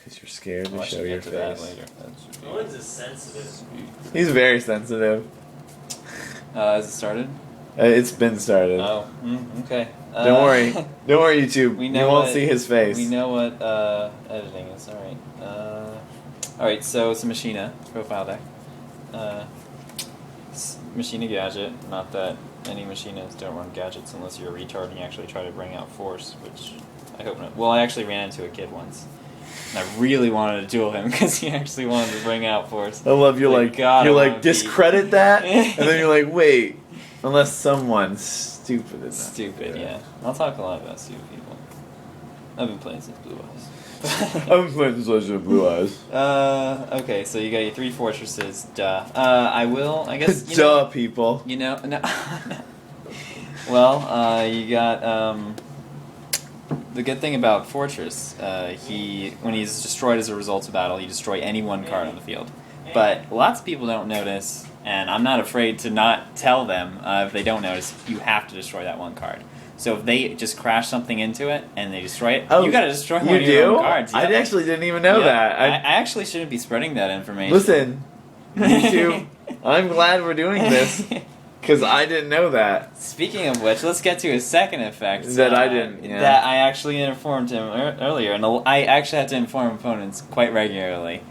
Because you're scared to I show should your get to that face. later. That should be- Owen's is sensitive. He's very sensitive. Has it started? It's been started. Oh, okay. Don't worry. Don't worry, YouTube. We You know won't what- see his face. We know what editing is. Alright, so it's a Machina profile deck. Machina gadget. Not that any Machinas don't run gadgets unless you're a retard and you actually try to bring out force, which I hope not. Well, I actually ran into a kid once. And I really wanted to duel him because he actually wanted to bring out force. I love you're like God, you're I like wanna discredit that, and then you're like, wait, unless someone's stupid enough. Stupid, yeah. I'll talk a lot about stupid people. I've been playing since Blue Eyes. I've been playing this with Blue Eyes. Okay, so you got your 3 fortresses, I guess, Duh, people. no. Well, you got, the good thing about Fortress, when he's destroyed as a result of battle, you destroy any one card on the field. But lots of people don't notice, and I'm not afraid to not tell them if they don't notice, you have to destroy that one card. So if they just crash something into it and they destroy it, you gotta destroy one of your own cards. I actually didn't even know that. I actually shouldn't be spreading that information. Listen, YouTube, I'm glad we're doing this, because I didn't know that. Speaking of which, let's get to his second effect. That I didn't, yeah. That I actually informed him earlier, and I actually have to inform opponents quite regularly.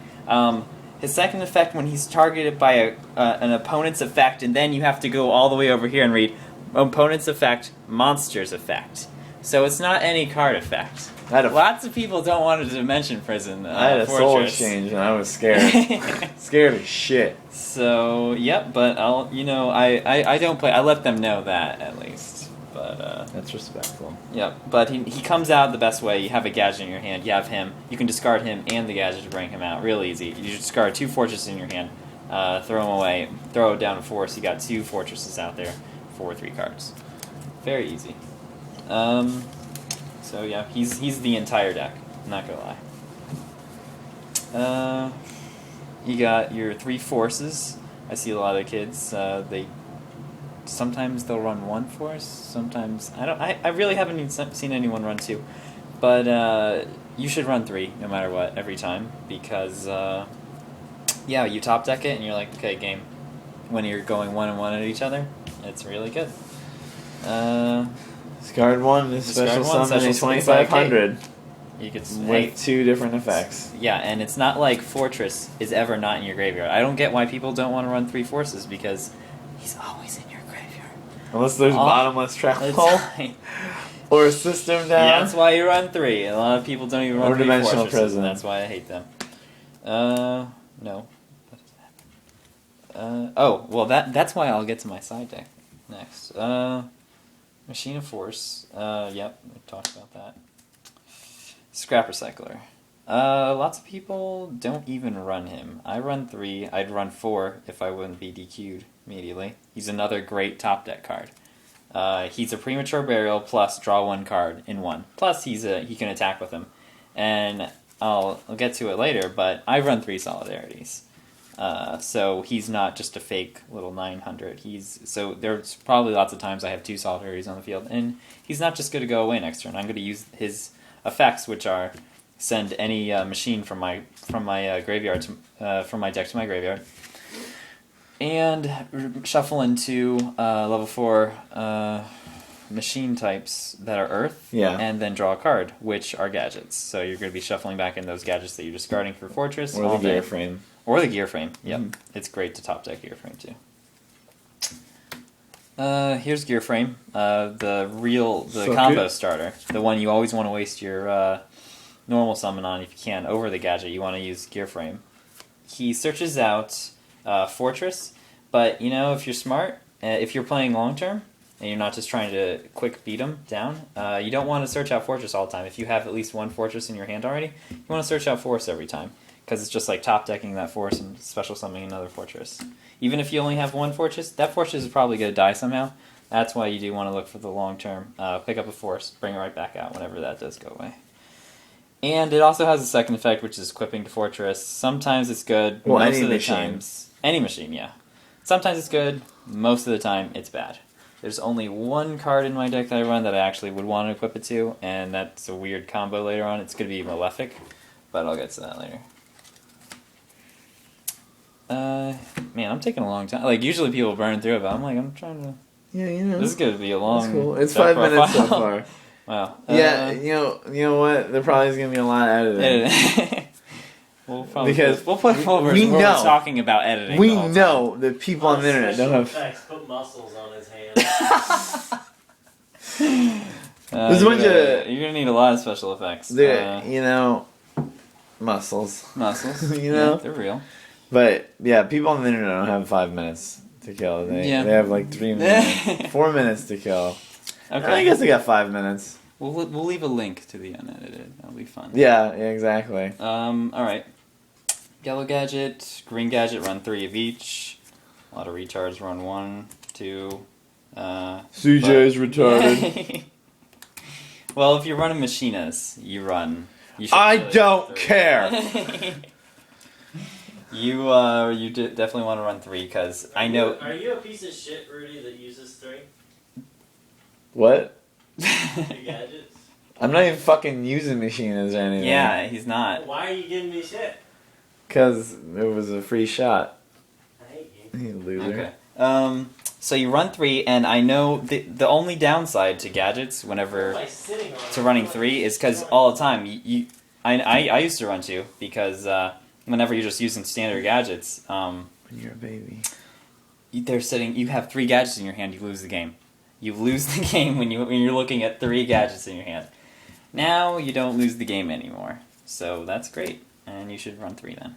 His second effect, when he's targeted by an opponent's effect, and then you have to go all the way over here and read opponent's effect, monster's effect. So it's not any card effect. Lots of people don't want a Dimension Prison I had a Fortress. soul exchange and I was scared. Scared as shit. So, yep, but I don't play. I let them know that, at least. But, that's respectful. Yep, but he comes out the best way. You have a gadget in your hand. You have him. You can discard him and the gadget to bring him out. Real easy. You discard 2 fortresses in your hand, throw them away, throw it down to force. You got 2 fortresses out there for 3 cards. Very easy. So yeah, he's the entire deck. I'm not gonna lie. You got your 3 forces. I see a lot of kids. Sometimes they'll run 1 force. Sometimes I really haven't even seen anyone run 2, but you should run 3 no matter what every time because yeah, you top deck it and you're like, okay, game. When you're going 1-1 at each other, it's really good. Discard 1 is special summon a 2500. You could with 2 different effects. Yeah, and it's not like Fortress is ever not in your graveyard. I don't get why people don't want to run 3 forces because he's always in your graveyard. Unless there's bottomless trap hole or a system down. Yeah, that's why you run 3. A lot of people don't even run 3 Dimensional fortresses, Prison. and that's why I hate them. No. Oh, well that's why I'll get to my side deck next. Machina Force. Yep, we talked about that. Scrap Recycler. Lots of people don't even run him. I run 3. I'd run 4 if I wouldn't be DQ'd immediately. He's another great top deck card. He's a Premature Burial plus draw 1 card in 1. Plus he can attack with him. And I'll get to it later, but I run 3 Solidarities. So he's not just a fake little 900. So there's probably lots of times I have 2 Solidarities on the field, and he's not just going to go away next turn. I'm going to use his effects, which are send any machine from my graveyard from my deck to my graveyard, and shuffle into level 4 machine types that are Earth, and then draw a card, which are gadgets. So you're going to be shuffling back in those gadgets that you're discarding for Fortress, or the gear frame. Or the gear frame, yep. It's great to top deck gear frame too. Here's gear frame, the combo starter, the one you always want to waste your normal summon on if you can. Over the gadget, you want to use gear frame. He searches out Fortress, but if you're smart, if you're playing long term and you're not just trying to quick beat him down, you don't want to search out Fortress all the time. If you have at least 1 Fortress in your hand already, you want to search out Force every time. Because it's just like top decking that force and special summoning another fortress. Even if you only have 1 fortress, that fortress is probably going to die somehow. That's why you do want to look for the long term. Pick up a force, bring it right back out whenever that does go away. And it also has a second effect, which is equipping to fortress. Sometimes it's good. Well, most of the times, any machine, yeah. Sometimes it's good. Most of the time, it's bad. There's only 1 card in my deck that I run that I actually would want to equip it to, and that's a weird combo later on. It's going to be Malefic. but I'll get to that later. Man, I'm taking a long time. Like, usually people burn through it, but I'm trying to... Yeah, you know. This is going to be a long... That's cool. It's step 5 minutes so profile. far. Wow. Yeah, you know what? There probably is going to be a lot of editing. We'll probably Because we'll put folders we where know- we're talking about editing. We the whole time. know that people on the internet don't have... Effects, put muscles on his hand. There's a bunch of- You're gonna need a lot of special effects. You know, muscles. Muscles. You know? Yeah, they're real. But, yeah, people on the internet don't have 5 minutes to kill. They have like 3 minutes. 4 minutes to kill. Okay. I guess they got 5 minutes. We'll leave a link to the unedited. That'll be fun. Yeah, exactly. Alright. Yellow gadget, green gadget, run 3 of each. A lot of retards run 1, 2. CJ's retarded. Well, if you're running Machinas, you run. You should I really don't run 3. care. You definitely want to run 3 because I know. Are you a piece of shit, Rudy, that uses 3? What? The gadgets? I'm not even fucking using Machinas or anything. Yeah, he's not. Why are you giving me shit? Because it was a free shot. I hate you. You loser. Okay. So you run 3, and I know the only downside to gadgets What am whenever I sitting on? to running 3 is because all the time I used to run 2 because whenever you're just using standard gadgets, When you're a baby. you have 3 gadgets in your hand, you lose the game. You lose the game when you're looking at 3 gadgets in your hand. Now you don't lose the game anymore, so that's great, and you should run 3 then.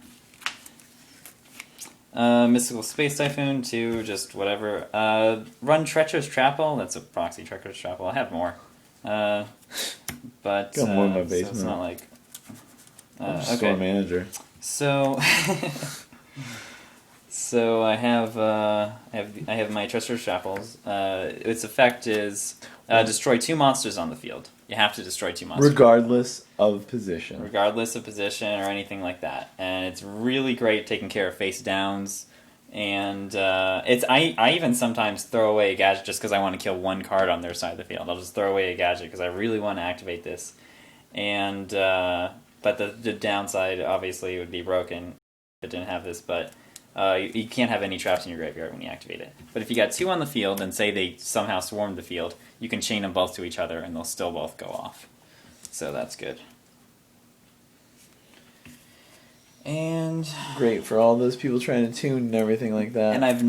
Mystical Space Typhoon 2, just whatever. Run Treacherous Trapple, that's a proxy Treacherous Trapple. I have more. But Got more in my so it's basement. not like... I'm just store manager. So... So I have my Treacherous Trapples. Its effect is destroy 2 monsters on the field. You have to destroy 2 monsters. Regardless of position. Regardless of position or anything like that. And it's really great taking care of face downs. And I even sometimes throw away a gadget just because I want to kill 1 card on their side of the field. I'll just throw away a gadget because I really want to activate this. And but the downside obviously would be broken if it didn't have this. But you can't have any traps in your graveyard when you activate it. But if you got 2 on the field and say they somehow swarmed the field, you can chain them both to each other and they'll still both go off. So that's good. And Great for all those people trying to tune and everything like that. and it's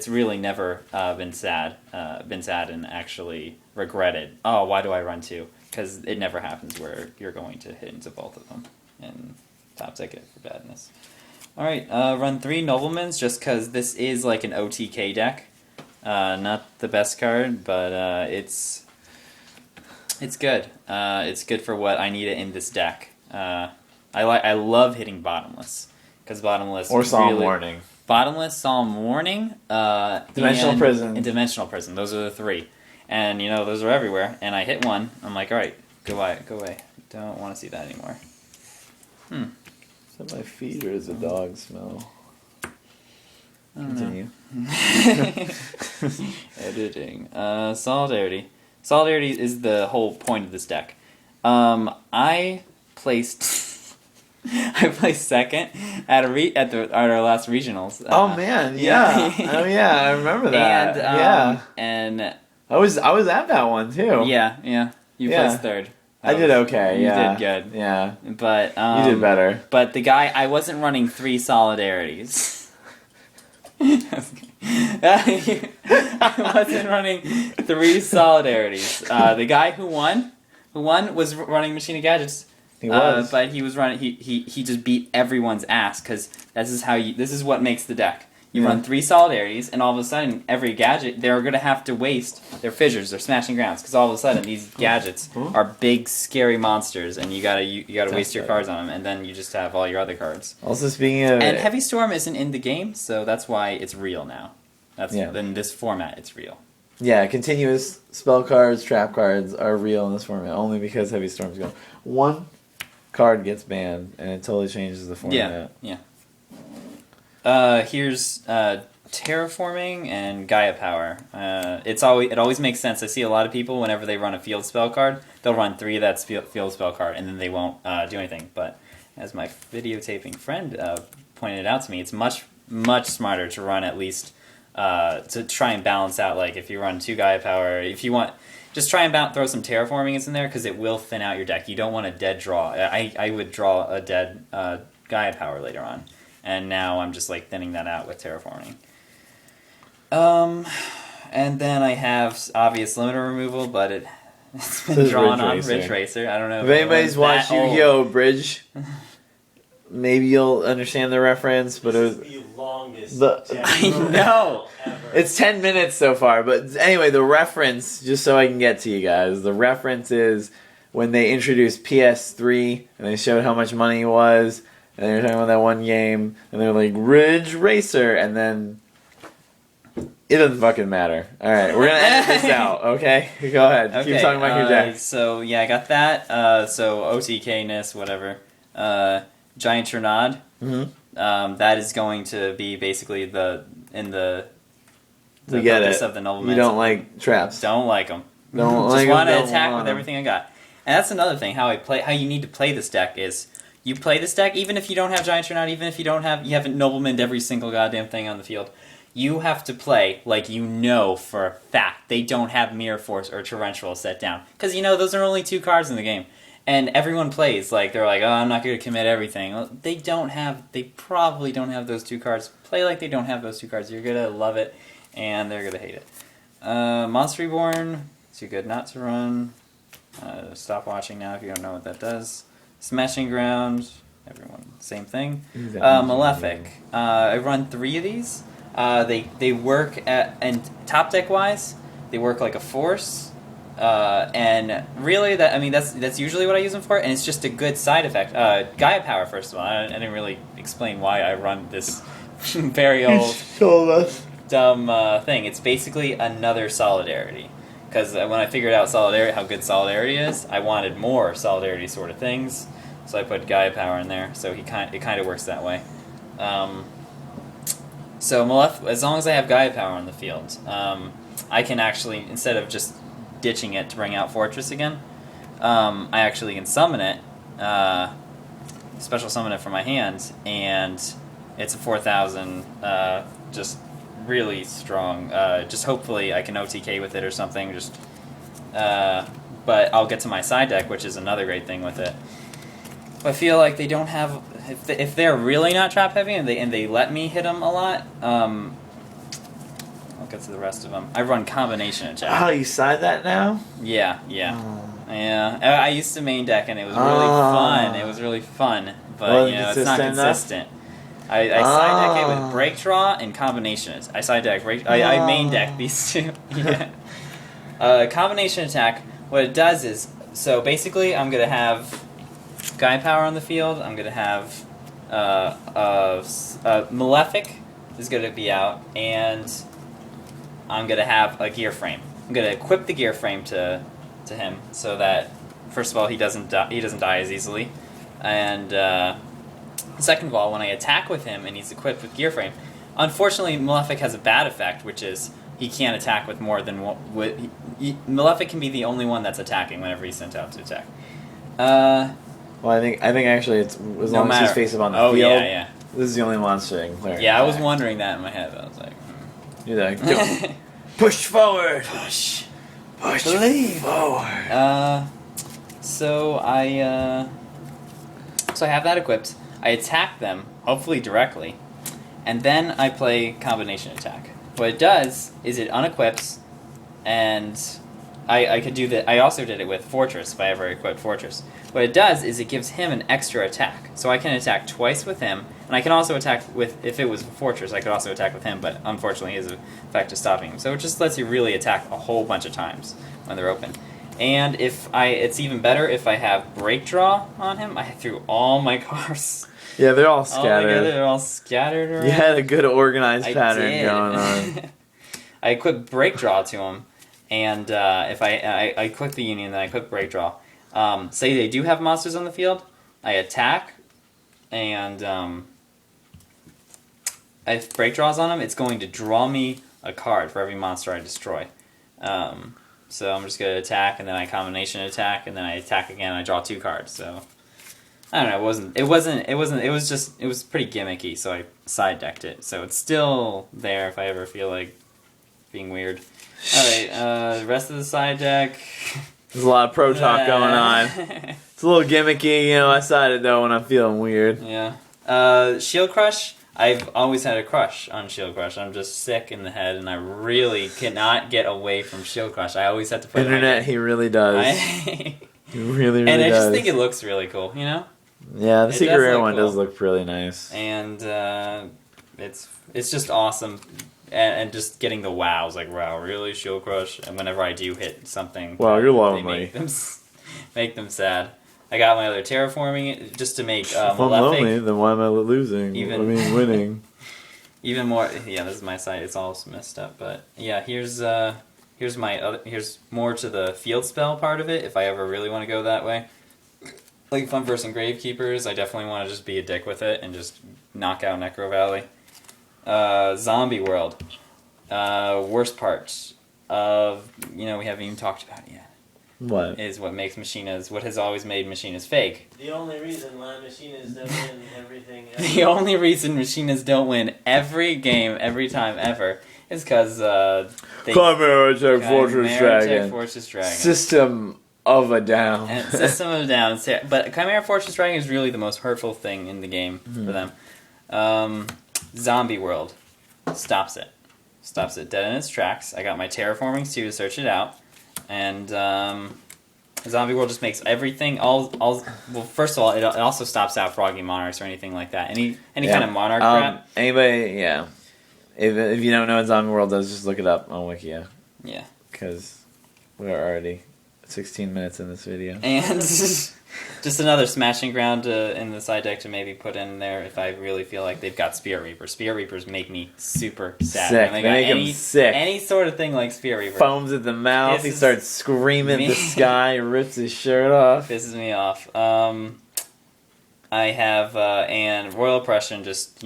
really never been sad and actually regretted, oh, why do I run 2? Because it never happens where you're going to hit into both of them and top ticket for badness. Alright, run 3 Noblemans, just because this is like an OTK deck. Not the best card, but it's good. It's good for what I need it in this deck. I love hitting Bottomless, because Bottomless or Solemn really, Warning. Bottomless, Solemn Warning, Dimensional Prison. and Dimensional Prison. Those are the 3. And, those are everywhere. And I hit one. I'm like, alright, go away. Don't want to see that anymore. Is that my feet or is it dog smell? Continue. Editing. Solidarity. Solidarity is the whole point of this deck. I placed... I placed second at our last regionals. Oh man, yeah. Oh yeah, I remember that. And I was at that one too. yeah. You placed third. I did okay. Yeah, You did good. Yeah, But you did better. But the guy, I wasn't running 3 solidarities. I wasn't running 3 solidarities. The guy who won was running Machina Gadgets. He was. But he was running. He just beat everyone's ass because this is what makes the deck. You run 3 solidarities, and all of a sudden, every gadget they're going to have to waste their fissures, their smashing grounds, because all of a sudden these gadgets are big, scary monsters, and you gotta waste your cards on them, and then you just have all your other cards. Also, speaking of And Heavy Storm isn't in the game, so that's why it's real now. In this format, it's real. yeah, continuous spell cards, trap cards are real in this format only because Heavy Storm's gone. 1 card gets banned, and it totally changes the format. Yeah. Here's terraforming and Gaia power. It always makes sense. I see a lot of people whenever they run a field spell card, they'll run 3 of that field spell card and then they won't do anything. But as my videotaping friend pointed out to me, it's much smarter to run at least to try and balance out. Like if you run 2 Gaia power, if you want, just try and throw some terraforming in there because it will thin out your deck. You don't want a dead draw. I would draw a dead Gaia power later on, and now I'm just like thinning that out with terraforming. And then I have obvious limiter removal, but it's been drawn on Ridge Racer. I don't know if anybody's watched Yu-Gi-Oh! Bridge, maybe you'll understand the reference, but This it was is the longest. I know. Ever. it's 10 minutes so far. But anyway, the reference, just so I can get to you guys, the reference is when they introduced PS3 and they showed how much money it was, and they were talking about that one game, and they were like Ridge Racer, and then. It doesn't fucking matter. All right, we're gonna edit this out. Okay, go ahead. Okay, Keep talking about your deck. So yeah, I got that. So OTK-ness, whatever. Giant Trinade. Mm-hmm. That is going to be basically the We get focus it. of the nobleman. You don't like traps. Don't like them. Don't Just like 'em, want to don't attack want with 'em. everything I got. And that's another thing. How you need to play this deck is you play this deck even if you don't have Giant Trinade, even if you haven't noblemaned every single goddamn thing on the field. You have to play like you know for a fact they don't have Mirror Force or Torrential set down. Because you know those are only 2 cards in the game. And everyone plays like they're like, oh, I'm not going to commit everything. Well, they probably don't have those 2 cards. Play like they don't have those 2 cards. You're going to love it and they're going to hate it. Monster Reborn, too good not to run. Stop watching now if you don't know what that does. Smashing Ground, everyone, same thing. Malefic, I run 3 of these. They work and top deck wise, they work like a force, and really that's usually what I use them for, and it's just a good side effect. Gaia power, first of all, I didn't really explain why I run this very old dumb thing. It's basically another Solidarity, because when I figured out how good Solidarity is, I wanted more Solidarity sort of things, so I put Gaia power in there. So it kind of works that way. So as long as I have Gaia power on the field, I can actually, instead of just ditching it to bring out Fortress again, I actually can summon it, special summon it from my hand, and it's a 4,000, just really strong. Just hopefully I can OTK with it or something. But I'll get to my side deck, which is another great thing with it. I feel like they don't have. If they're really not trap heavy and they let me hit them a lot, I'll get to the rest of them. I run combination attack. Oh, you side that now? Yeah. Oh. Yeah. I used to main deck and it was really fun. It was really fun, but it's not consistent. I side deck it with break draw and combination. I side deck break. I main deck these 2. Yeah. Combination attack. What it does is, so basically I'm gonna have Gaia power on the field. I'm gonna have Malefic is gonna be out, and I'm gonna have a gear frame. I'm gonna equip the gear frame to him so that first of all he doesn't die as easily, and second of all when I attack with him and he's equipped with gear frame, unfortunately Malefic has a bad effect, which is he can't attack with more than one. Malefic can be the only one that's attacking whenever he's sent out to attack. Well, I think actually it's as long as he's facing on the field. Yeah. This is the only monster I can clear. Yeah, I was wondering that in my head. I was like, You're like, "Go. Push forward. push. Believe forward. So I have that equipped. I attack them, hopefully directly, and then I play combination attack. What it does is it unequips, and I could do that. I also did it with Fortress if I ever equipped Fortress. What it does is it gives him an extra attack, so I can attack twice with him, and I can also attack with, if it was Fortress, I could also attack with him, but unfortunately his effect is stopping him. So it just lets you really attack a whole bunch of times when they're open. And it's even better if I have Break Draw on him. I threw all my cards. Yeah, they're all All scattered. together, they're all scattered around. You had a good organized I pattern did. going on. I equip Break Draw to him, and if I equip the Union, then I equip Break Draw. Say they do have monsters on the field, I attack, and if break draws on him, it's going to draw me a card for every monster I destroy. So I'm just gonna attack, and then I combination attack, and then I attack again. And I draw 2 cards. So I don't know. It was pretty gimmicky. So I side decked it. So it's still there if I ever feel like being weird. All right. The rest of the side deck. There's a lot of pro talk going on. It's a little gimmicky, you know. I side it though when I'm feeling weird. Yeah. Shield Crush. I've always had a crush on Shield Crush. I'm just sick in the head, and I really cannot get away from Shield Crush. I always have to put Internet, he really does. He really and I does. just think it looks really cool, you know? Yeah, the It Secret does Rare look one cool. does look really nice. And it's just awesome. And just getting the wows, like, wow, really, Shield Crush? And whenever I do hit something, Wow, you're they lonely. make them sad. I got my other terraforming just to make If I'm Malefic lonely, then why am I losing? Winning. even more. Yeah, this is my side. It's all messed up, but yeah, here's more to the field spell part of it. If I ever really want to go that way, like if I'm versing Gravekeepers, I definitely want to just be a dick with it and just knock out Necro Valley. Zombie World. Worst part of we haven't even talked about it yet. What? Is what has always made Machinas fake. The only reason why Machinas don't win everything ever. The only reason Machinas don't win every game, every time, ever, is because Chimera Attack Fortress Dragon. Fortress Dragon. System of a Down. And System of Down. But Chimera Fortress Dragon is really the most hurtful thing in the game for them. Zombie World stops it. Stops it dead in its tracks. I got my terraformings too to search it out. And Zombie World just makes everything well, first of all, it also stops out Froggy Monarchs or anything like that. Any kind of Monarch crap. Anybody, yeah. If you don't know what Zombie World does, just look it up on Wikia. Yeah. Because we're already 16 minutes in this video. And just another smashing ground in the side deck to maybe put in there if I really feel like they've got Spear Reapers. Spear Reapers make me super sad. Sick. They make him sick. Any sort of thing like Spear Reaper. Foams at the mouth. He starts screaming at the sky. Rips his shirt off. Pisses me off. I have and Royal Oppression. Just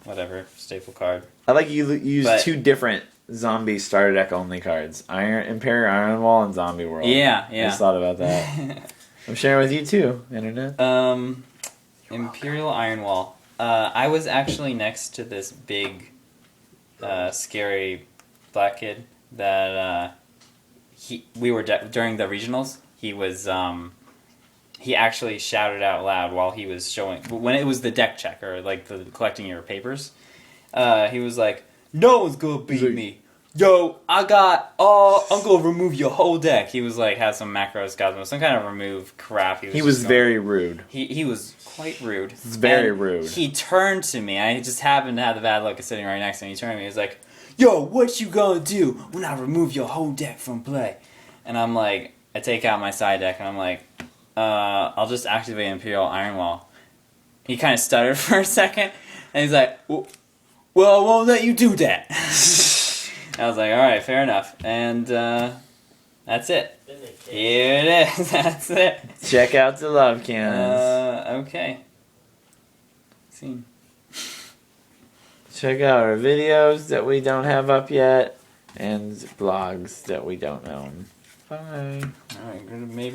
whatever staple card. I like you use 2 different zombie starter deck only cards: Imperial Iron Wall and Zombie World. Yeah. I just thought about that. I'm sharing with you too, Internet. Imperial Iron Wall. I was actually next to this big, scary black kid that we were during the regionals. He was he actually shouted out loud while he was showing when it was the deck check or like the collecting your papers. He was like, "No one's gonna beat me." Yo, I'm gonna remove your whole deck. He was like, had some macros, Cosmos, some kind of remove crap. He was very rude. He was quite rude. It's very rude. He turned to me. I just happened to have the bad luck of sitting right next to me. He turned to me. He was like, "Yo, what you gonna do when I remove your whole deck from play?" And I'm like, I take out my side deck and I'm like, I'll just activate Imperial Iron Wall. He kind of stuttered for a second, and he's like, "Well, I won't let you do that." I was like, alright, fair enough. And that's it. Here it is. That's it. Check out the love cannons. Okay. Scene. Check out our videos that we don't have up yet and blogs that we don't own. Bye. Alright, maybe.